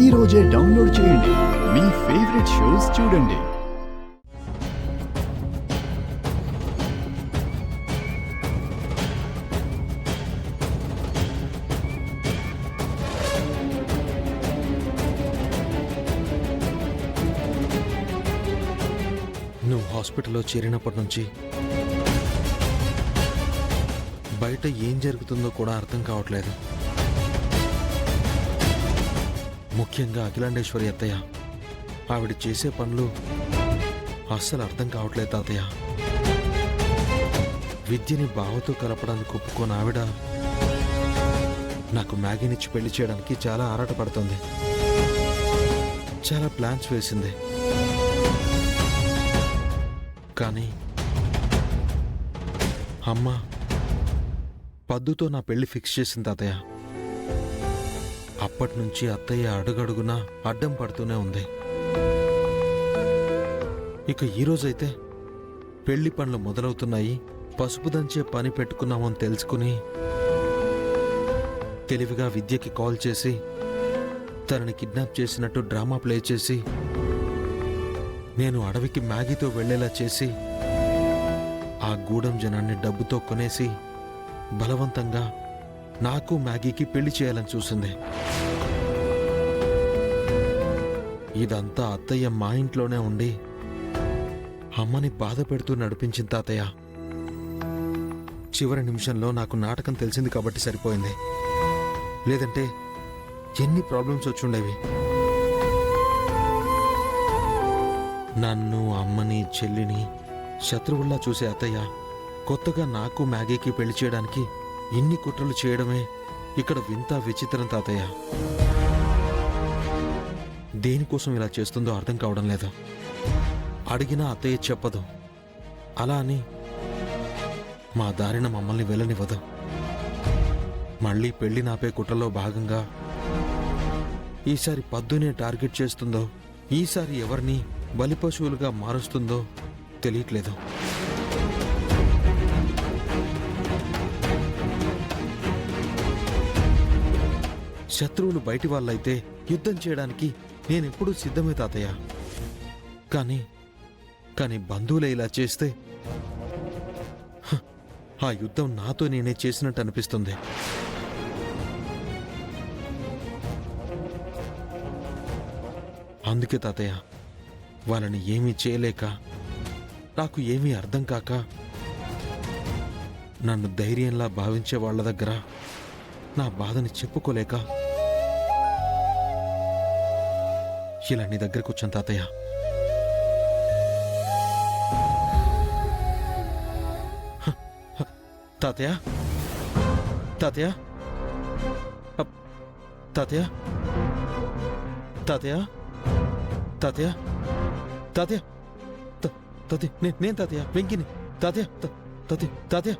ఈ రోజే డౌన్లోడ్ చేయండి. మీ ఫేవరెట్ షోస్ చూడండి. నువ్వు హాస్పిటల్లో చేరినప్పటి నుంచి బయట ఏం జరుగుతుందో కూడా అర్థం కావట్లేదు. ముఖ్యంగా అఖిలాండేశ్వరి అత్తయ్య, ఆవిడ చేసే పనులు అస్సలు అర్థం కావట్లేదు తాతయ్య. విద్యని బావతో కలపడానికి ఒప్పుకోని ఆవిడ నాకు మ్యాగీనిచ్చి పెళ్లి చేయడానికి చాలా ఆరాటపడుతుంది. చాలా ప్లాన్స్ వేసింది. కానీ అమ్మ పద్దుతో నా పెళ్లి ఫిక్స్ చేసింది తాతయ్య. అప్పటి నుంచి అత్తయ్య అడుగడుగునా అడ్డం పడుతూనే ఉంది. ఇక ఈరోజైతే పెళ్లి పనులు మొదలవుతున్నాయి, పసుపు దంచే పని పెట్టుకున్నామని తెలుసుకుని తెలివిగా విద్యకి కాల్ చేసి తనని కిడ్నాప్ చేసినట్టు డ్రామా ప్లే చేసి నేను అడవికి మ్యాగీతో వెళ్లేలా చేసి ఆ గూడెం జనాన్ని డబ్బుతో కొనేసి బలవంతంగా నాకు మ్యాగీకి పెళ్లి చేయాలని చూసింది. ఇదంతా అత్తయ్య మా ఇంట్లోనే ఉండి అమ్మని బాధ పెడుతూ నడిపించింది తాతయ్య. చివరి నిమిషంలో నాకు నాటకం తెలిసింది కాబట్టి సరిపోయింది, లేదంటే ఎన్ని ప్రాబ్లమ్స్ వచ్చుండేవి. నన్ను, అమ్మని, చెల్లిని శత్రువుల్లా చూసే అత్తయ్య కొత్తగా నాకు మ్యాగీకి పెళ్లి చేయడానికి ఇన్ని కుట్రలు చేయడమే ఇక్కడ వింత విచిత్రం తాతయ్య. దేనికోసం ఇలా చేస్తుందో అర్థం కావడం లేదు. అడిగినా అత్తయ్య చెప్పదు. అలా అని మా దారిన మమ్మల్ని వెళ్ళనివ్వదు. మళ్ళీ పెళ్లి నాపే కుట్రలో భాగంగా ఈసారి పద్దునే టార్గెట్ చేస్తుందో, ఈసారి ఎవరిని బలిపశువులుగా మారుస్తుందో తెలియట్లేదు. శత్రువులు బయటి వాళ్ళైతే యుద్ధం చేయడానికి నేనెప్పుడూ సిద్ధమే తాతయ్య. కానీ బంధువులే ఇలా చేస్తే ఆ యుద్ధం నాతో నేనే చేసినట్టు అనిపిస్తుంది. అందుకే తాతయ్య, వాళ్ళని ఏమీ చేయలేక, నాకు ఏమీ అర్థం కాక, నన్ను ధైర్యంలా భావించే వాళ్ళ దగ్గర నా బాధని చెప్పుకోలేక ఇలా నీ దగ్గరకు వచ్చాను తాతయ్య. తాతయ్య తాతయ్య తాతయ్య తాతయ్య తాతయ్య తాతయ్య తాతయ్య నేను తాతయ్య, వెంకిని తాతయ్య తాతయ్య తాతయ్య